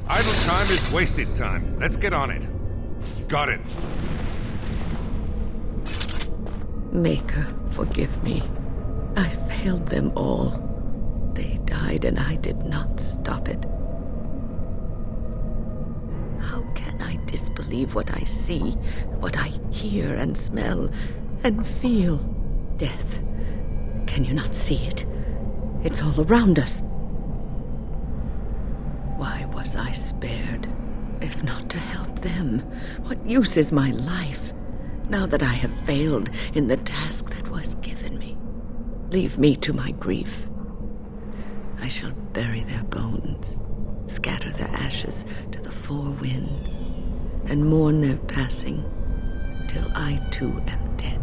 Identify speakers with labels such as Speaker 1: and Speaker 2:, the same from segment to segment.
Speaker 1: Idle time is wasted time. Let's get on it. Got it.
Speaker 2: Maker, forgive me. I failed them all. They died and I did not stop it. How can I disbelieve what I see, what I hear and smell and feel? Death. Can you not see it? It's all around us. Why was I spared, if not to help them? What use is my life, now that I have failed in the task that was given me? Leave me to my grief. I shall bury their bones, scatter their ashes to the four winds, and mourn their passing till I too am dead.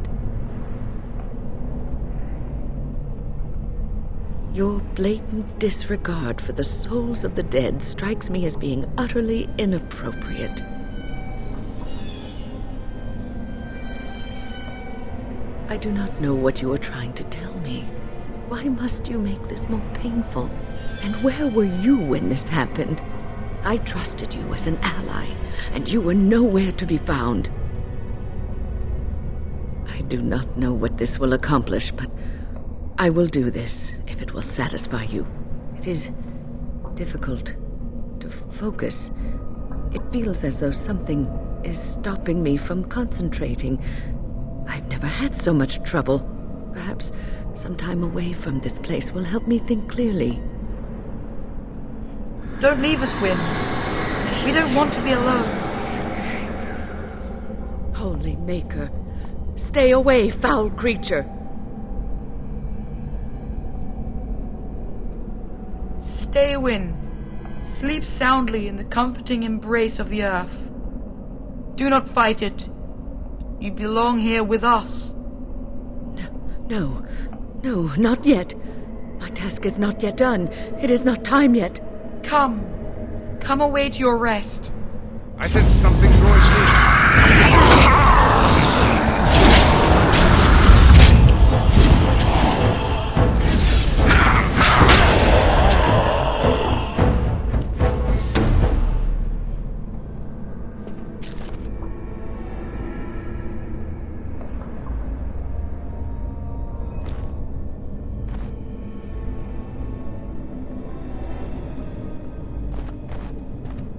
Speaker 2: Your blatant disregard for the souls of the dead strikes me as being utterly inappropriate. I do not know what you are trying to tell me. Why must you make this more painful? And where were you when this happened? I trusted you as an ally, and you were nowhere to be found. I do not know what this will accomplish, but I will do this if it will satisfy you. It is difficult to focus. It feels as though something is stopping me from concentrating. I've never had so much trouble. Perhaps some time away from this place will help me think clearly.
Speaker 3: Don't leave us, Wynne. We don't want to be alone.
Speaker 2: Holy Maker, stay away, foul creature!
Speaker 3: Stay, Wynne. Sleep soundly in the comforting embrace of the earth. Do not fight it. You belong here with us.
Speaker 2: No, not yet. My task is not yet done. It is not time yet.
Speaker 3: Come away to your rest.
Speaker 1: I sense something going through.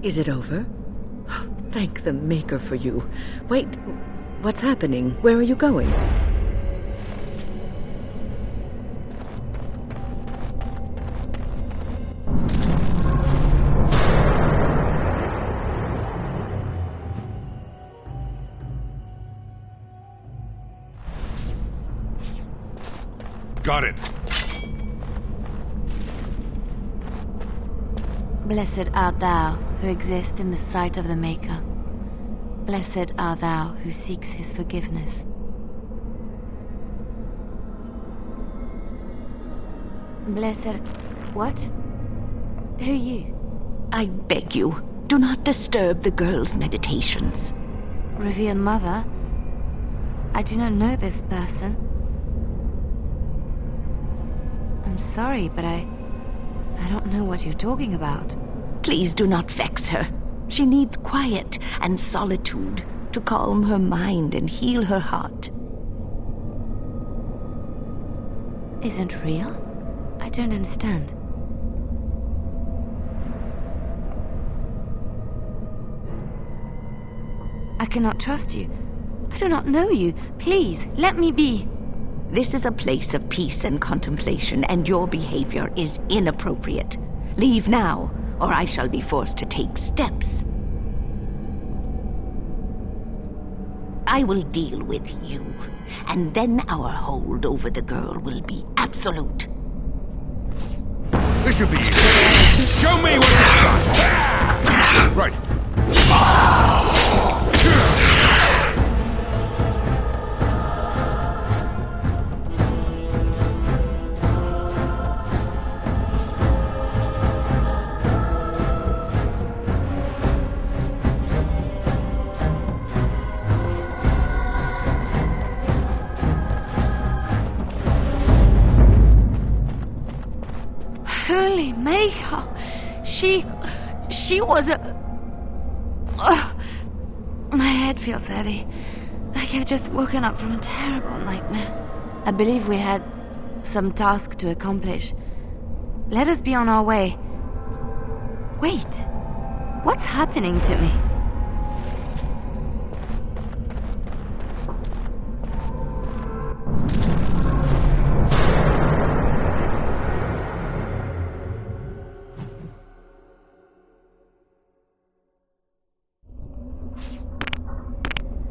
Speaker 2: Is it over? Thank the Maker for you. Wait, what's happening? Where are you going?
Speaker 1: Got it.
Speaker 4: Blessed art thou who exists in the sight of the Maker. Blessed art thou who seeks his forgiveness. Blessed... What? Who are you?
Speaker 2: I beg you, do not disturb the girl's meditations.
Speaker 4: Revered Mother? I do not know this person. I'm sorry, but I don't know what you're talking about.
Speaker 2: Please do not vex her. She needs quiet and solitude to calm her mind and heal her heart.
Speaker 4: Isn't real? I don't understand. I cannot trust you. I do not know you. Please, let me be.
Speaker 2: This is a place of peace and contemplation, and your behavior is inappropriate. Leave now, or I shall be forced to take steps. I will deal with you, and then our hold over the girl will be absolute.
Speaker 1: This should be easy. Show me what you've got. Right.
Speaker 4: Holy Maker! She was a... Ugh. My head feels heavy. Like I've just woken up from a terrible nightmare. I believe we had some task to accomplish. Let us be on our way. Wait. What's happening to me?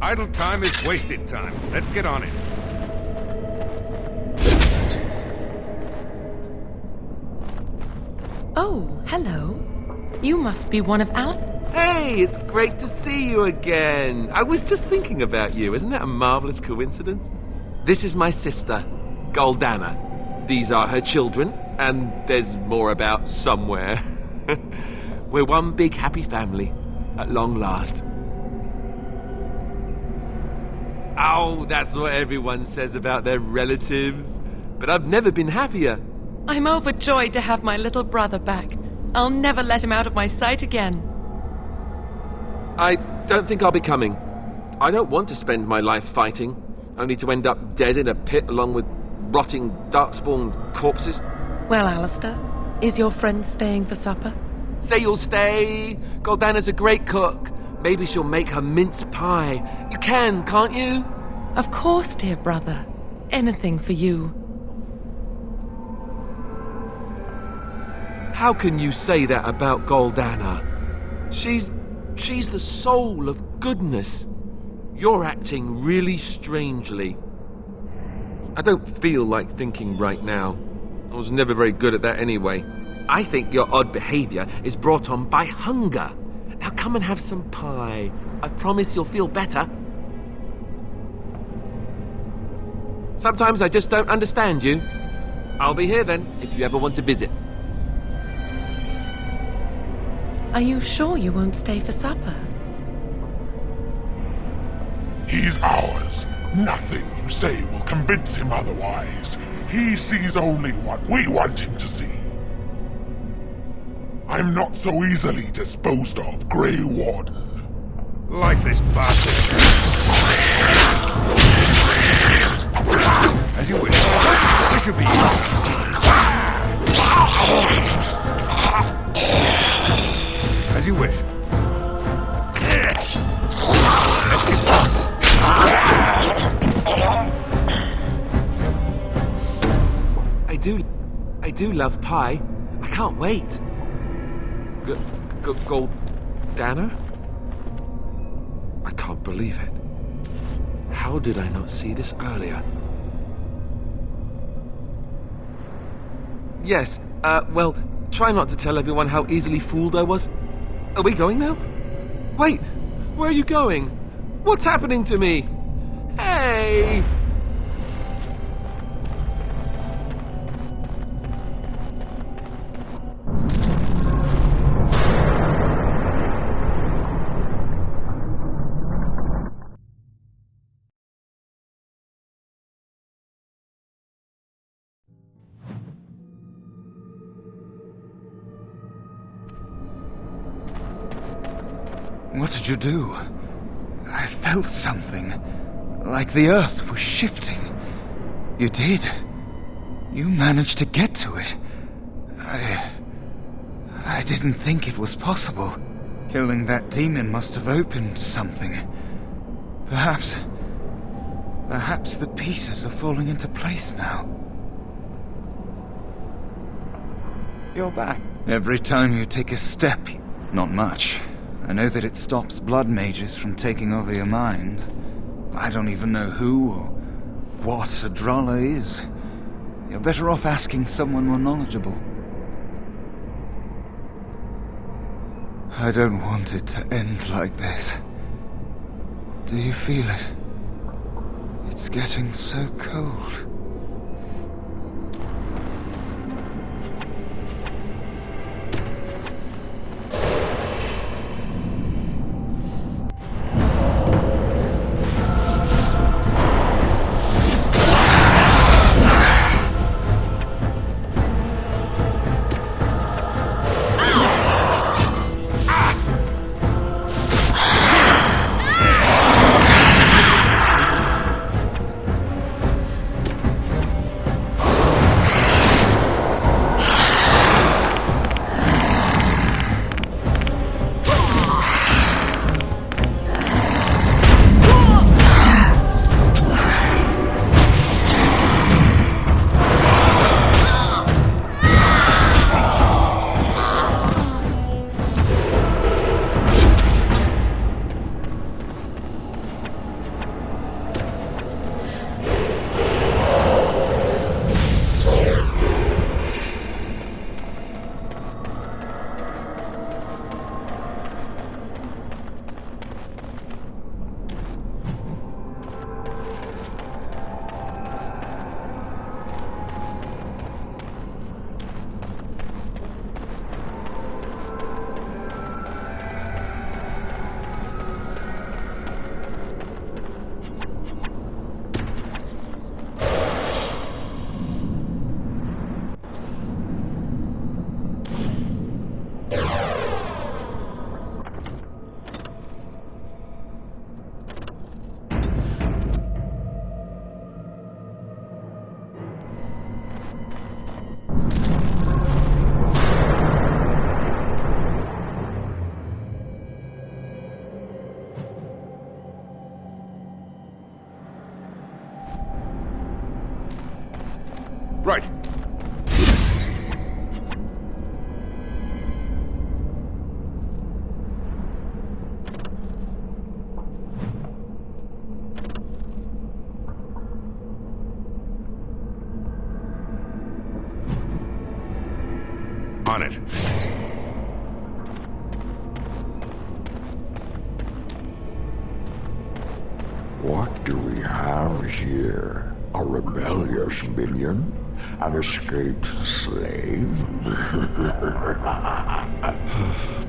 Speaker 1: Idle time is wasted time. Let's get on it.
Speaker 5: Oh, hello. You must be one of our...
Speaker 6: Hey, it's great to see you again. I was just thinking about you. Isn't that a marvelous coincidence? This is my sister, Goldana. These are her children, and there's more about somewhere. We're one big happy family, at long last. Oh, that's what everyone says about their relatives. But I've never been happier.
Speaker 5: I'm overjoyed to have my little brother back. I'll never let him out of my sight again.
Speaker 6: I don't think I'll be coming. I don't want to spend my life fighting, only to end up dead in a pit along with rotting darkspawn corpses.
Speaker 5: Well, Alistair, is your friend staying for supper?
Speaker 6: Say you'll stay. Goldana's a great cook. Maybe she'll make her mince pie. You can, can't you?
Speaker 5: Of course, dear brother. Anything for you.
Speaker 6: How can you say that about Goldana? She's the soul of goodness. You're acting really strangely. I don't feel like thinking right now. I was never very good at that anyway. I think your odd behavior is brought on by hunger. Now come and have some pie. I promise you'll feel better. Sometimes I just don't understand you. I'll be here then, if you ever want to visit.
Speaker 5: Are you sure you won't stay for supper?
Speaker 7: He's ours. Nothing you say will convince him otherwise. He sees only what we want him to see. I'm not so easily disposed of, Grey Warden.
Speaker 1: Lifeless bastard. As you wish. This should be as you wish.
Speaker 6: I do love pie. I can't wait. Goldana? I can't believe it. How did I not see this earlier? Yes, well, try not to tell everyone how easily fooled I was. Are we going now? Wait, where are you going? What's happening to me? Hey!
Speaker 8: What did you do? I felt something. Like the earth was shifting. You did. You managed to get to it. I didn't think it was possible. Killing that demon must have opened something. Perhaps the pieces are falling into place now. You're back. Every time you take a step, not much. I know that it stops blood mages from taking over your mind. I don't even know who or what a Droller is. You're better off asking someone more knowledgeable. I don't want it to end like this. Do you feel it? It's getting so cold.
Speaker 1: On it.
Speaker 9: What do we have here? A rebellious minion? An escaped slave?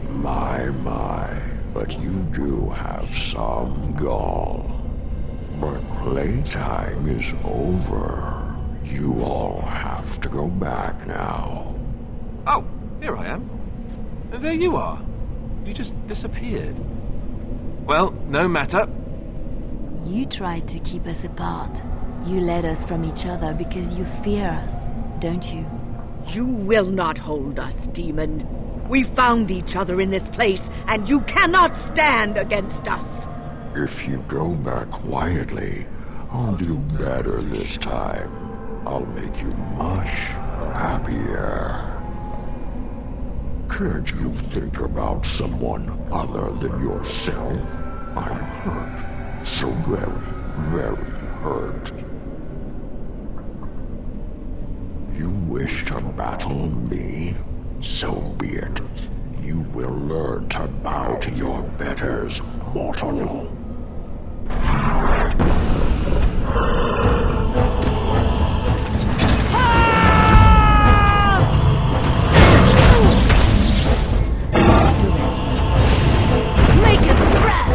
Speaker 9: My, but you do have some gall. But playtime is over. You all have to go back now.
Speaker 6: Oh, here I am. And there you are. You just disappeared. Well, no matter.
Speaker 4: You tried to keep us apart. You led us from each other because you fear us, don't you?
Speaker 2: You will not hold us, demon. We found each other in this place, and you cannot stand against us.
Speaker 9: If you go back quietly, I'll do better this time. I'll make you much happier. Can't you think about someone other than yourself? I'm hurt. So very, very hurt. You wish to battle me? So be it. You will learn to bow to your betters, mortal.
Speaker 4: Make it breath!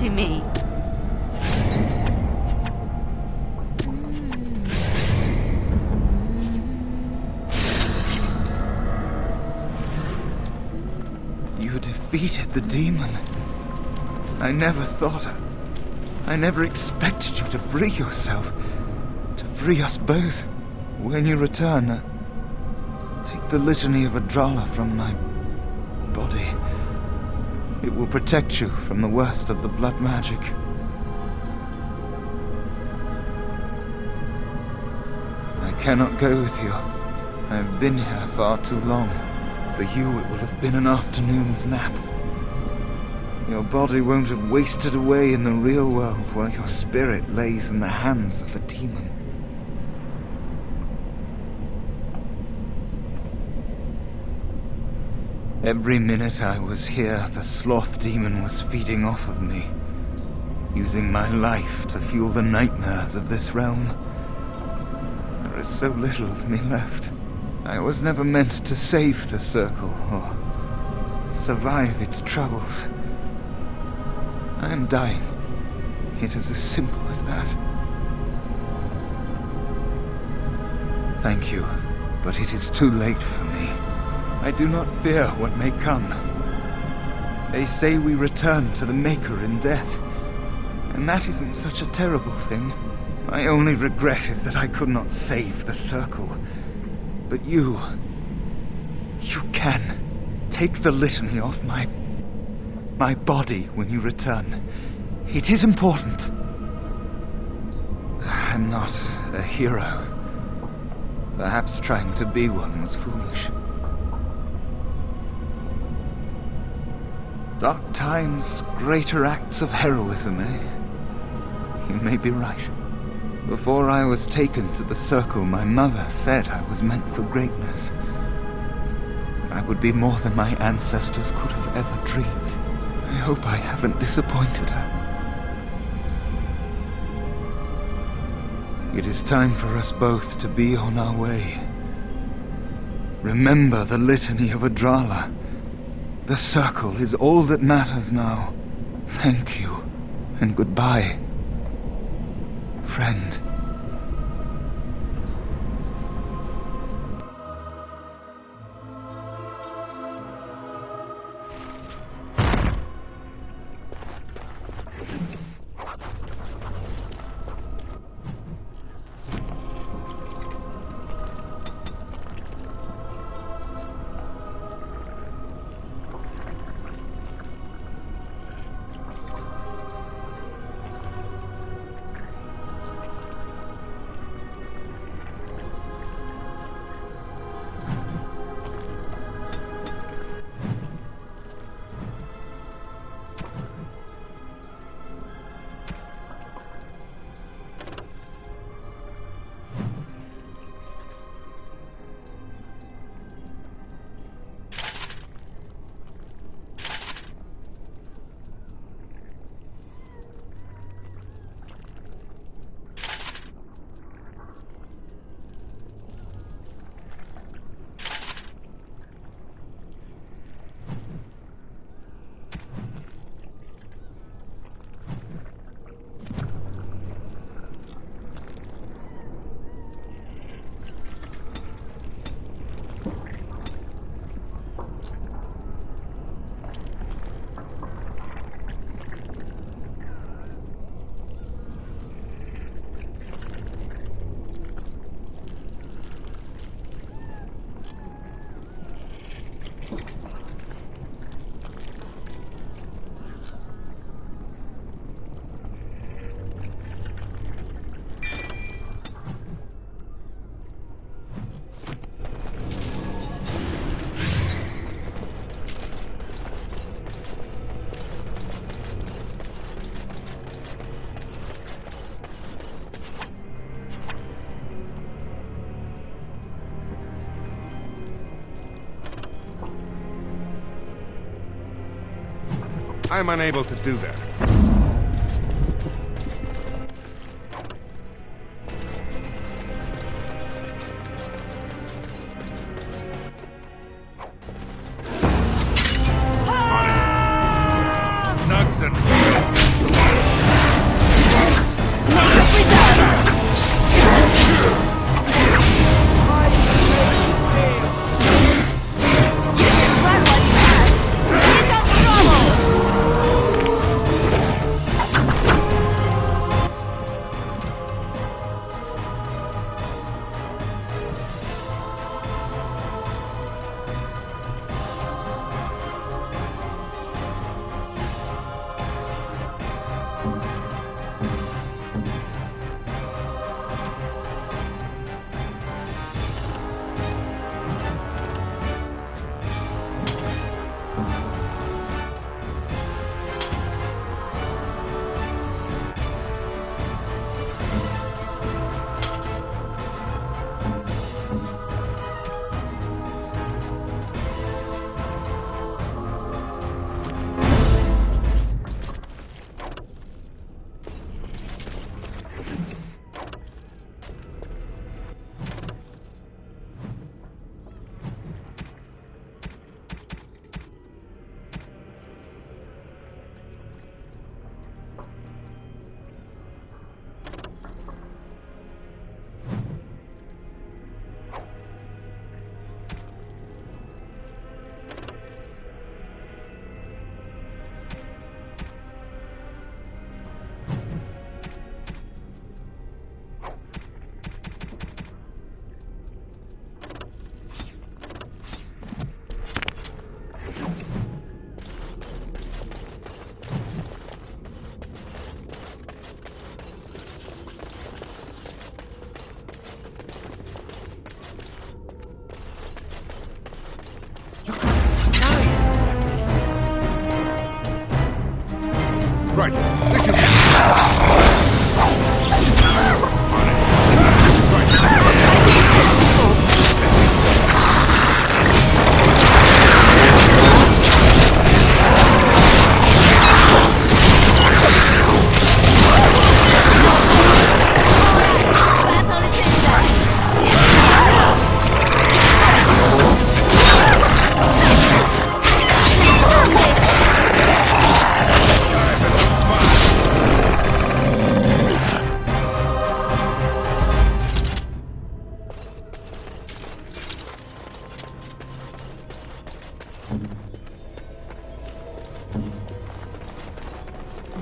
Speaker 4: to me.
Speaker 8: You defeated the demon. I never thought I never expected you to free yourself. To free us both. When you return, take the litany of Adralla from my body. It will protect you from the worst of the blood magic. I cannot go with you. I've been here far too long. For you, it will have been an afternoon's nap. Your body won't have wasted away in the real world while your spirit lays in the hands of a demon. Every minute I was here, the sloth demon was feeding off of me, using my life to fuel the nightmares of this realm. There is so little of me left. I was never meant to save the circle or survive its troubles. I am dying. It is as simple as that. Thank you, but it is too late for me. I do not fear what may come. They say we return to the Maker in death, and that isn't such a terrible thing. My only regret is that I could not save the circle. But you can. Take the litany off my body when you return. It is important. I'm not a hero. Perhaps trying to be one was foolish. Dark times, greater acts of heroism, eh? You may be right. Before I was taken to the circle, my mother said I was meant for greatness. I would be more than my ancestors could have ever dreamed. I hope I haven't disappointed her. It is time for us both to be on our way. Remember the litany of Adralla. The circle is all that matters now. Thank you, and goodbye, friend.
Speaker 1: I'm unable to do that. On it. Nugs and Right. This should be...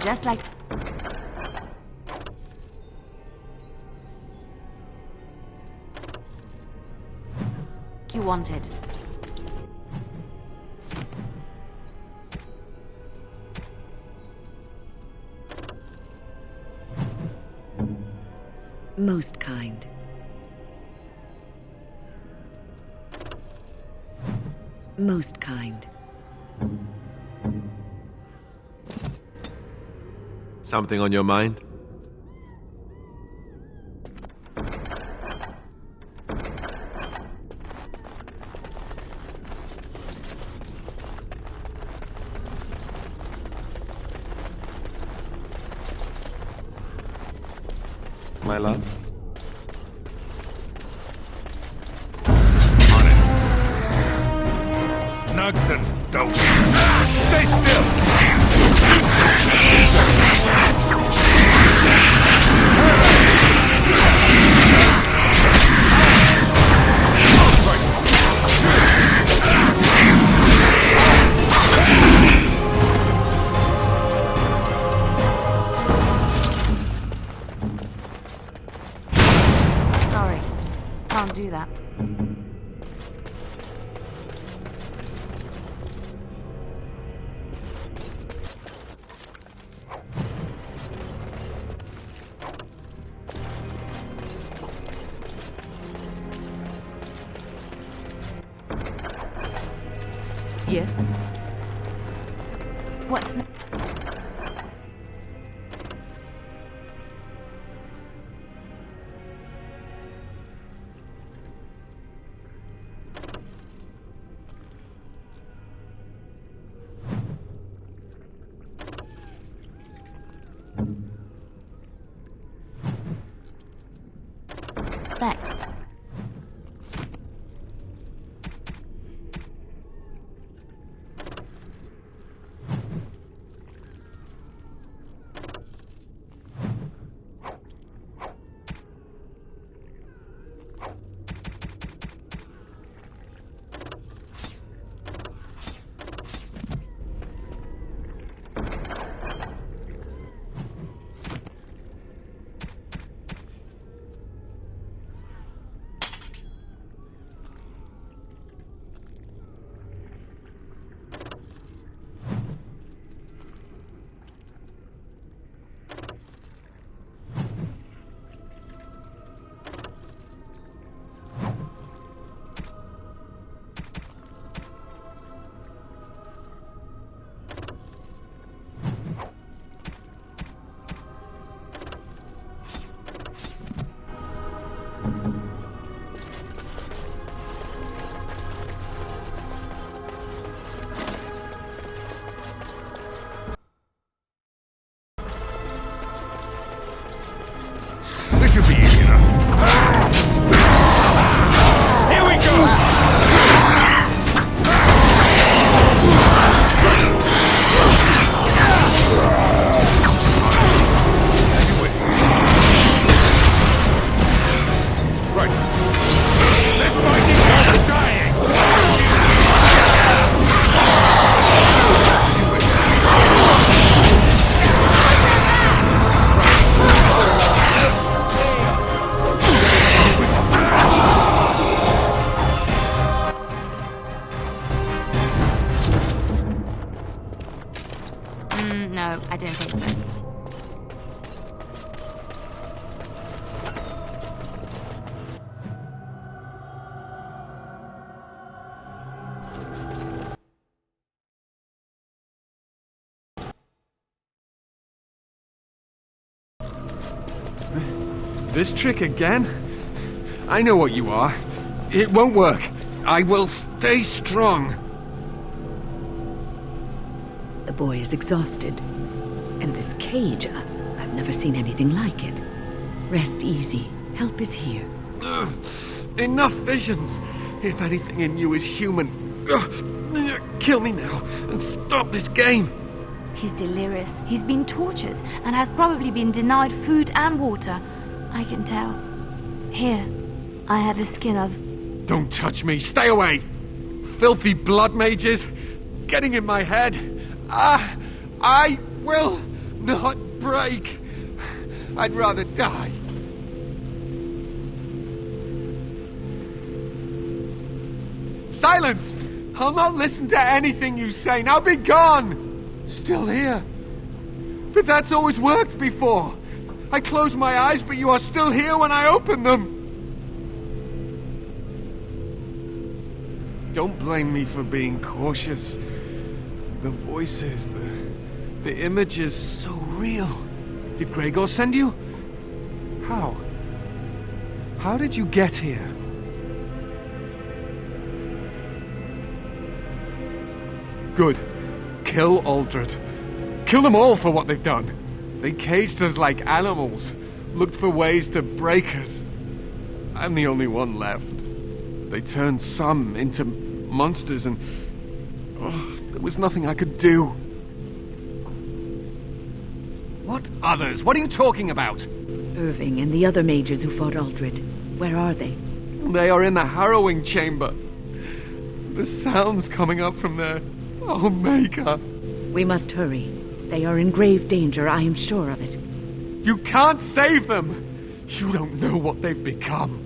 Speaker 4: Just like... you wanted.
Speaker 2: Most kind. Most kind.
Speaker 6: Something on your mind? My love?
Speaker 1: On it. Nugs and dope. Stay still!
Speaker 4: Sorry. Can't do that.
Speaker 2: Yes?
Speaker 4: What's... next?
Speaker 1: This should be easy enough. Here we go! Right. This fighting is dying!
Speaker 4: No, I don't think so.
Speaker 6: This trick again? I know what you are. It won't work. I will stay strong.
Speaker 2: The boy is exhausted. And this cage, I've never seen anything like it. Rest easy. Help is here.
Speaker 6: Ugh, enough visions. If anything in you is human, kill me now and stop this game.
Speaker 4: He's delirious. He's been tortured and has probably been denied food and water. I can tell. Here, I have the skin of...
Speaker 6: Don't touch me. Stay away. Filthy blood mages getting in my head. I will not break. I'd rather die. Silence! I'll not listen to anything you say. Now be gone! Still here. But that's always worked before. I close my eyes, but you are still here when I open them. Don't blame me for being cautious. The voices, the images, so real. Did Gregor send you? How? How did you get here? Good. Kill Aldred. Kill them all for what they've done. They caged us like animals, looked for ways to break us. I'm the only one left. They turned some into monsters and... there was nothing I could do. What others? What are you talking about?
Speaker 2: Irving and the other mages who fought Aldred. Where are they?
Speaker 6: They are in the harrowing chamber. The sounds coming up from there. Oh, Maker.
Speaker 2: We must hurry. They are in grave danger, I am sure of it.
Speaker 6: You can't save them! You don't know what they've become.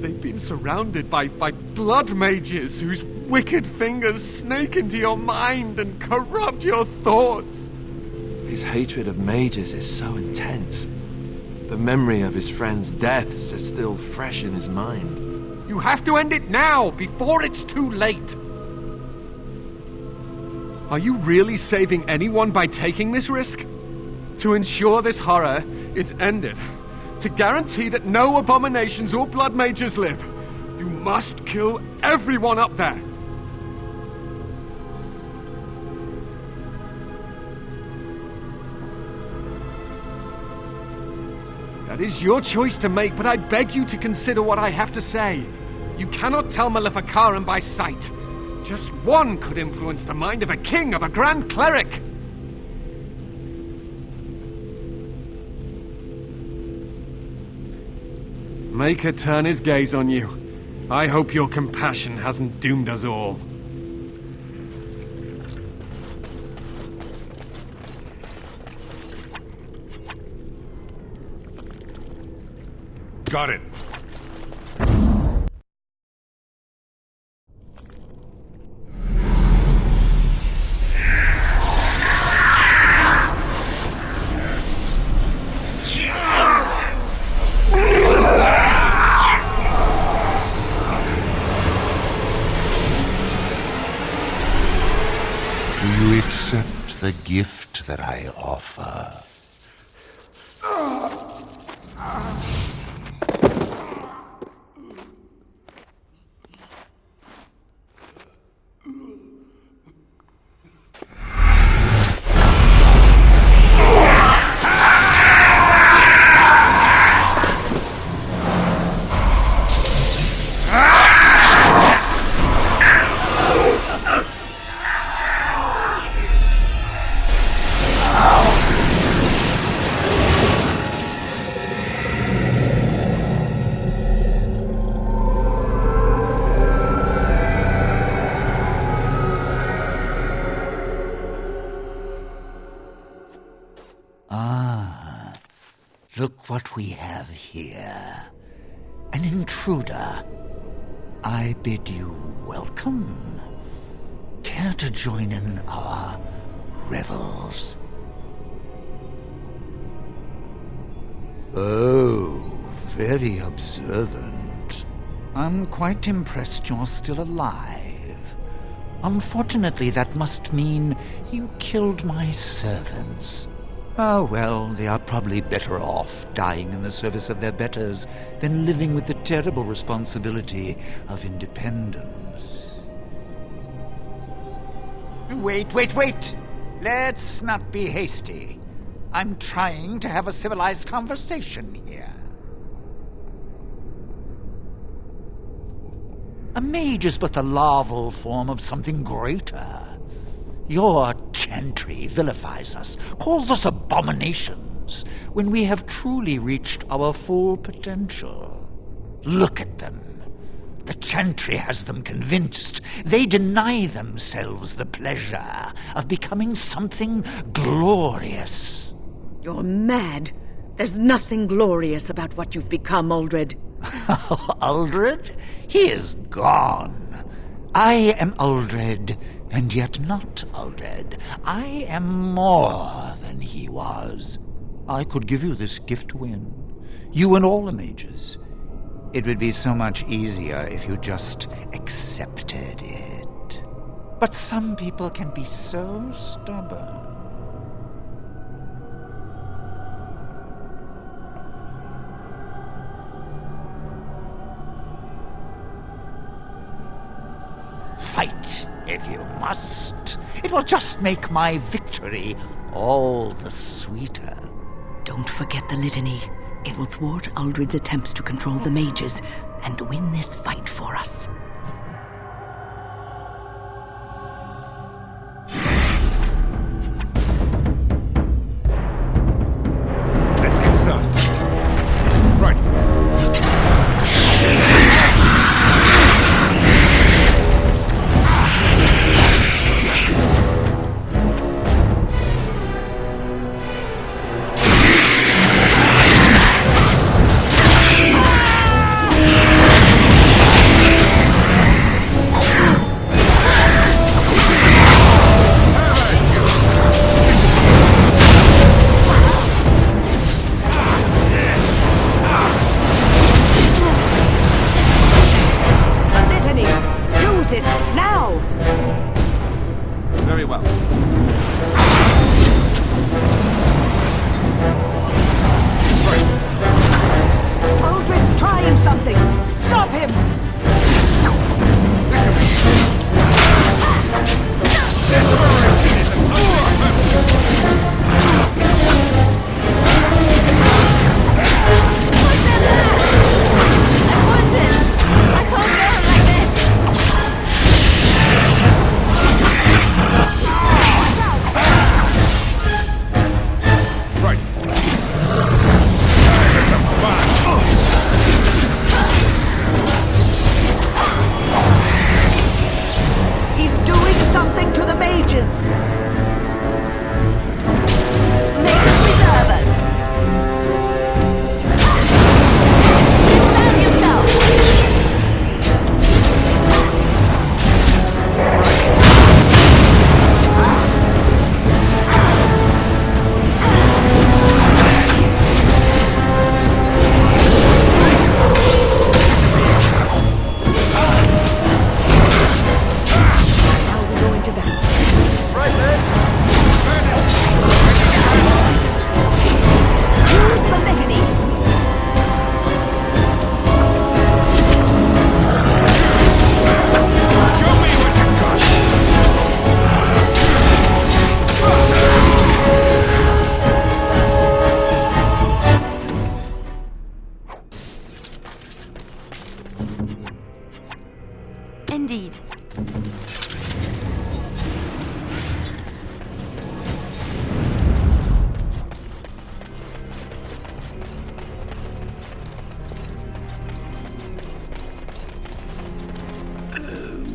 Speaker 6: They've been surrounded by blood mages whose wicked fingers snake into your mind and corrupt your thoughts. His hatred of mages is so intense. The memory of his friends' deaths is still fresh in his mind. You have to end it now, before it's too late! Are you really saving anyone by taking this risk? To ensure this horror is ended, to guarantee that no abominations or blood mages live, you must kill everyone up there! That is your choice to make, but I beg you to consider what I have to say. You cannot tell Maleficarum by sight. Just one could influence the mind of a king, of a grand cleric. Make her turn his gaze on you. I hope your compassion hasn't doomed us all.
Speaker 1: Got it.
Speaker 9: Do you accept the gift that I offer? Look what we have here. An intruder. I bid you welcome. Care to join in our revels? Oh, very observant. I'm quite impressed you're still alive. Unfortunately, that must mean you killed my servants.
Speaker 10: Oh, well, they are probably better off dying in the service of their betters than living with the terrible responsibility of independence. Wait! Let's not be hasty. I'm trying to have a civilized conversation here. A mage is but the larval form of something greater. Your chantry vilifies us, calls us abominations, when we have truly reached our full potential. Look at them. The chantry has them convinced. They deny themselves the pleasure of becoming something glorious.
Speaker 2: You're mad. There's nothing glorious about what you've become, Uldred.
Speaker 10: Uldred? He is gone. I am Uldred, and yet not Uldred. I am more than he was. I could give you this gift to win. You and all the mages. It would be so much easier if you just accepted it. But some people can be so stubborn. Fight, if you must. It will just make my victory all the sweeter.
Speaker 2: Don't forget the litany. It will thwart Uldred's attempts to control the mages and win this fight for us.
Speaker 1: Let's get started. Right.
Speaker 6: Very well.
Speaker 2: Uldred's trying something! Stop him!
Speaker 4: Indeed.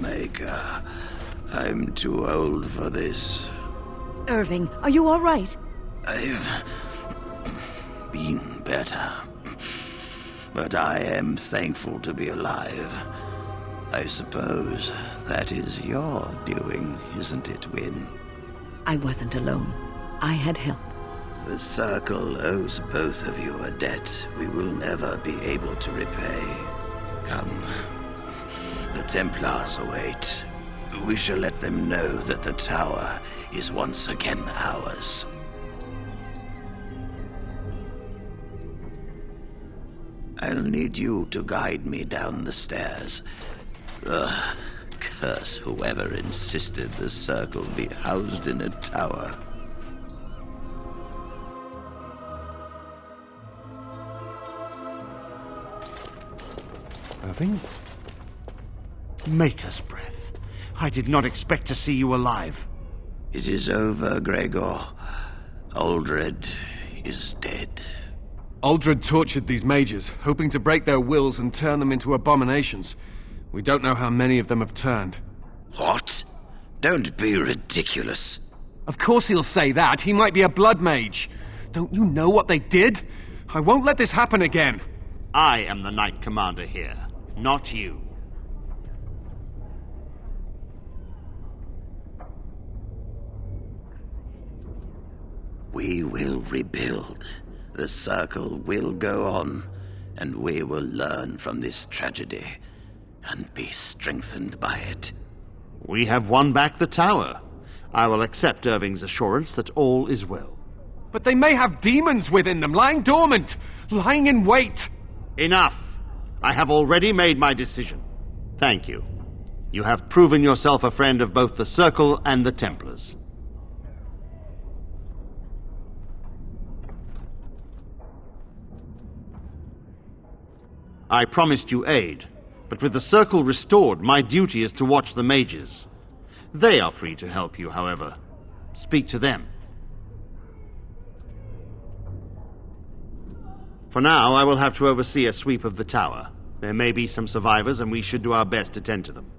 Speaker 11: Maker, I'm too old for this.
Speaker 2: Irving, are you all right?
Speaker 11: I've been better. But I am thankful to be alive. I suppose that is your doing, isn't it, Wynne?
Speaker 2: I wasn't alone. I had help.
Speaker 11: The Circle owes both of you a debt we will never be able to repay. Come. The Templars await. We shall let them know that the tower is once again ours. I'll need you to guide me down the stairs. Ugh, curse whoever insisted the circle be housed in a tower.
Speaker 12: Irving? Maker's breath. I did not expect to see you alive.
Speaker 11: It is over, Gregor. Aldred is dead.
Speaker 13: Aldred tortured these mages, hoping to break their wills and turn them into abominations. We don't know how many of them have turned.
Speaker 11: What? Don't be ridiculous.
Speaker 13: Of course he'll say that. He might be a blood mage. Don't you know what they did? I won't let this happen again.
Speaker 12: I am the Knight Commander here, not you.
Speaker 11: We will rebuild. The circle will go on, and we will learn from this tragedy and be strengthened by it.
Speaker 12: We have won back the tower. I will accept Irving's assurance that all is well.
Speaker 13: But they may have demons within them, lying dormant, lying in wait.
Speaker 12: Enough! I have already made my decision. Thank you. You have proven yourself a friend of both the Circle and the Templars. I promised you aid, but with the Circle restored, my duty is to watch the mages. They are free to help you, however. Speak to them. For now, I will have to oversee a sweep of the tower. There may be some survivors, and we should do our best to tend to them.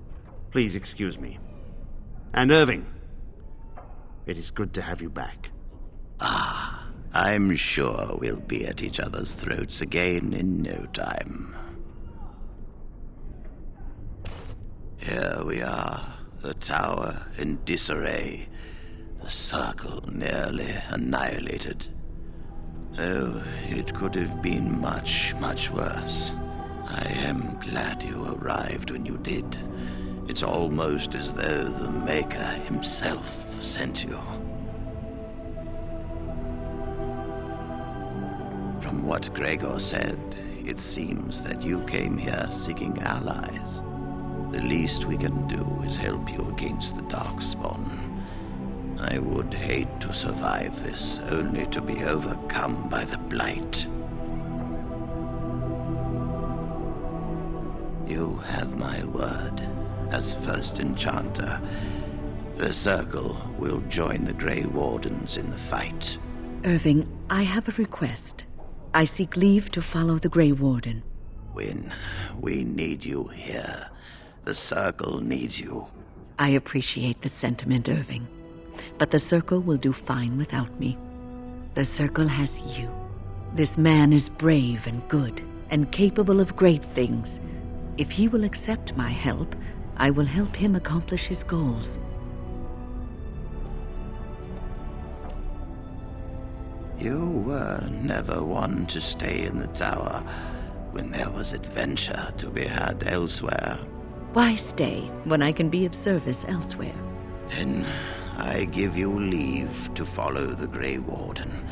Speaker 12: Please excuse me. And Irving, it is good to have you back.
Speaker 11: Ah, I'm sure we'll be at each other's throats again in no time. Here we are, the tower in disarray, the circle nearly annihilated. Oh, it could have been much, much worse. I am glad you arrived when you did. It's almost as though the Maker himself sent you. From what Gregor said, it seems that you came here seeking allies. The least we can do is help you against the Darkspawn. I would hate to survive this, only to be overcome by the Blight. You have my word. As first enchanter, the Circle will join the Grey Wardens in the fight.
Speaker 2: Irving, I have a request. I seek leave to follow the Grey Warden.
Speaker 11: Wynne, we need you here. The Circle needs you.
Speaker 2: I appreciate the sentiment, Irving. But the Circle will do fine without me. The Circle has you. This man is brave and good, and capable of great things. If he will accept my help, I will help him accomplish his goals.
Speaker 11: You were never one to stay in the tower when there was adventure to be had elsewhere.
Speaker 2: Why stay when I can be of service elsewhere?
Speaker 11: Then I give you leave to follow the Grey Warden,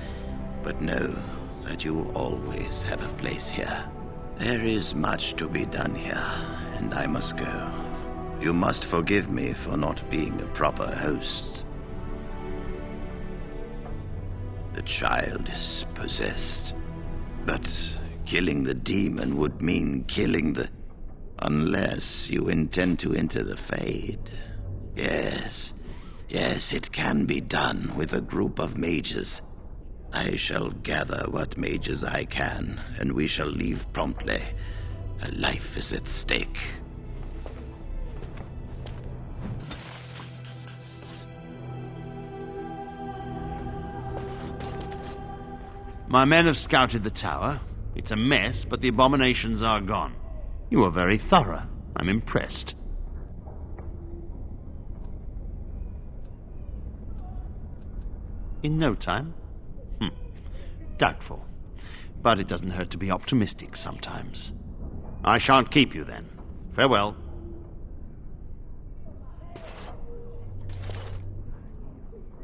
Speaker 11: but know that you always have a place here. There is much to be done here, and I must go. You must forgive me for not being a proper host. The child is possessed, but killing the demon would mean killing the... Unless you intend to enter the Fade. Yes, it can be done with a group of mages. I shall gather what mages I can, and we shall leave promptly. A life is at stake.
Speaker 12: My men have scouted the tower. It's a mess, but the abominations are gone. You are very thorough. I'm impressed. In no time? Doubtful. But it doesn't hurt to be optimistic sometimes. I shan't keep you then. Farewell.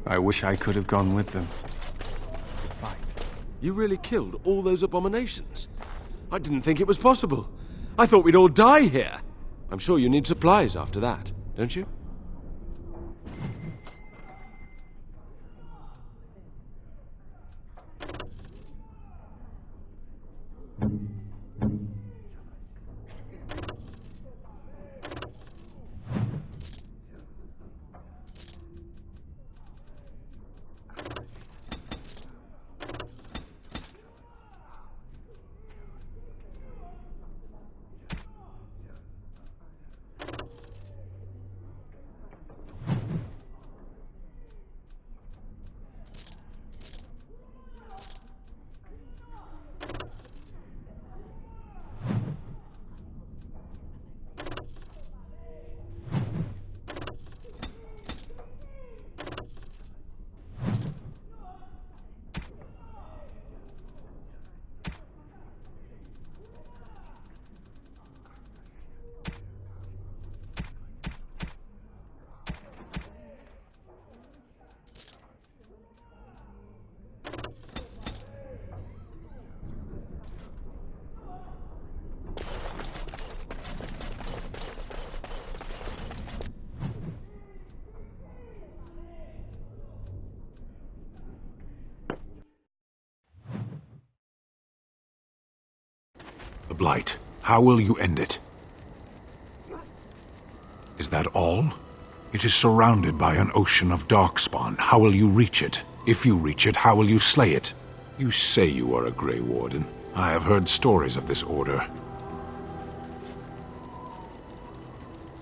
Speaker 13: I wish I could have gone with them.
Speaker 6: You really killed all those abominations?
Speaker 13: I didn't think it was possible. I thought we'd all die here. I'm sure you need supplies after that, don't you?
Speaker 9: The Blight. How will you end it? Is that all? It is surrounded by an ocean of darkspawn. How will you reach it? If you reach it, how will you slay it? You say you are a Grey Warden. I have heard stories of this order.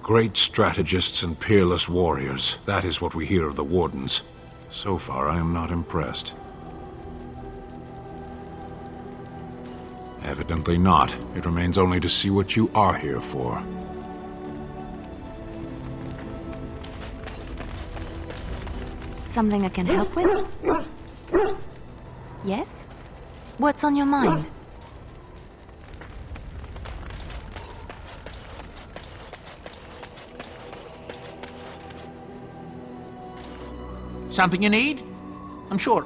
Speaker 9: Great strategists and peerless warriors. That is what we hear of the Wardens. So far, I am not impressed. Evidently not. It remains only to see what you are here for.
Speaker 4: Something I can help with? Yes? What's on your mind?
Speaker 10: Something you need? I'm sure.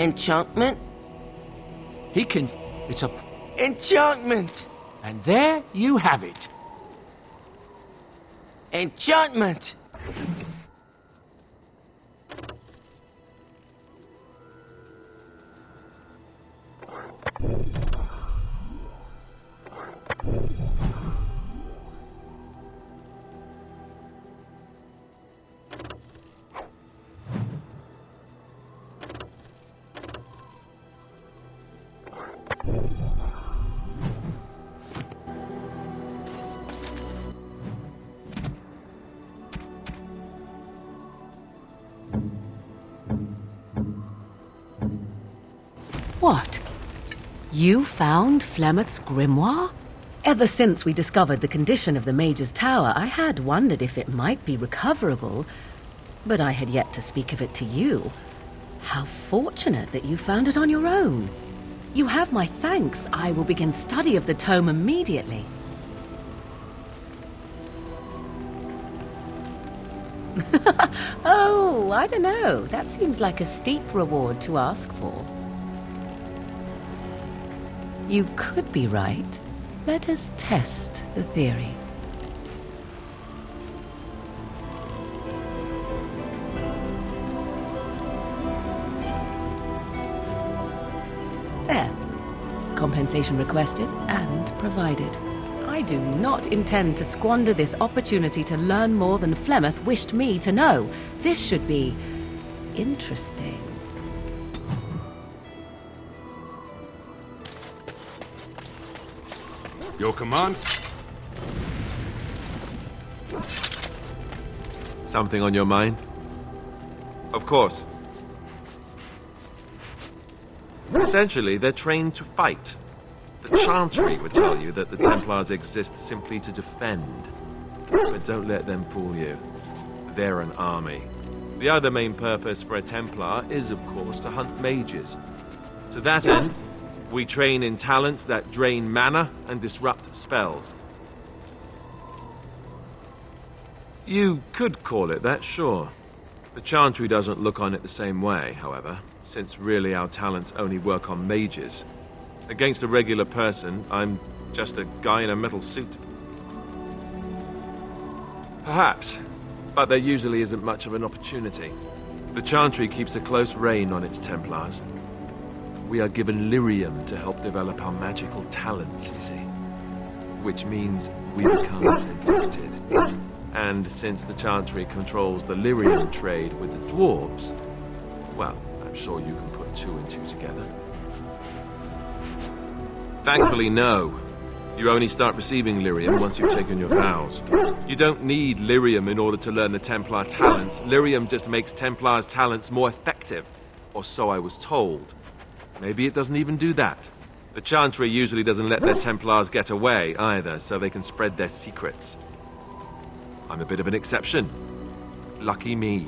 Speaker 14: Enchantment?
Speaker 10: He can... It's a...
Speaker 14: Enchantment!
Speaker 10: And there you have it.
Speaker 14: Enchantment!
Speaker 15: What? You found Flemeth's grimoire? Ever since we discovered the condition of the Mage's Tower, I had wondered if it might be recoverable, but I had yet to speak of it to you. How fortunate that you found it on your own. You have my thanks. I will begin study of the tome immediately. Oh, I don't know. That seems like a steep reward to ask for. You could be right. Let us test the theory. There. Compensation requested and provided. I do not intend to squander this opportunity to learn more than Flemeth wished me to know. This should be interesting.
Speaker 1: Your command?
Speaker 6: Something on your mind? Of course. Essentially, they're trained to fight. The Chantry would tell you that the Templars exist simply to defend. But don't let them fool you. They're an army. The other main purpose for a Templar is, of course, to hunt mages. To that end, we train in talents that drain mana and disrupt spells. You could call it that, sure. The Chantry doesn't look on it the same way, however, since really our talents only work on mages. Against a regular person, I'm just a guy in a metal suit. Perhaps, but there usually isn't much of an opportunity. The Chantry keeps a close rein on its Templars. We are given lyrium to help develop our magical talents, you see. Which means we become addicted. And since the Chantry controls the lyrium trade with the dwarves, well, I'm sure you can put 2 and 2 together. Thankfully, no. You only start receiving lyrium once you've taken your vows. You don't need lyrium in order to learn the Templar talents. Lyrium just makes Templars' talents more effective. Or so I was told. Maybe it doesn't even do that. The Chantry usually doesn't let their Templars get away either, so they can spread their secrets. I'm a bit of an exception. Lucky me.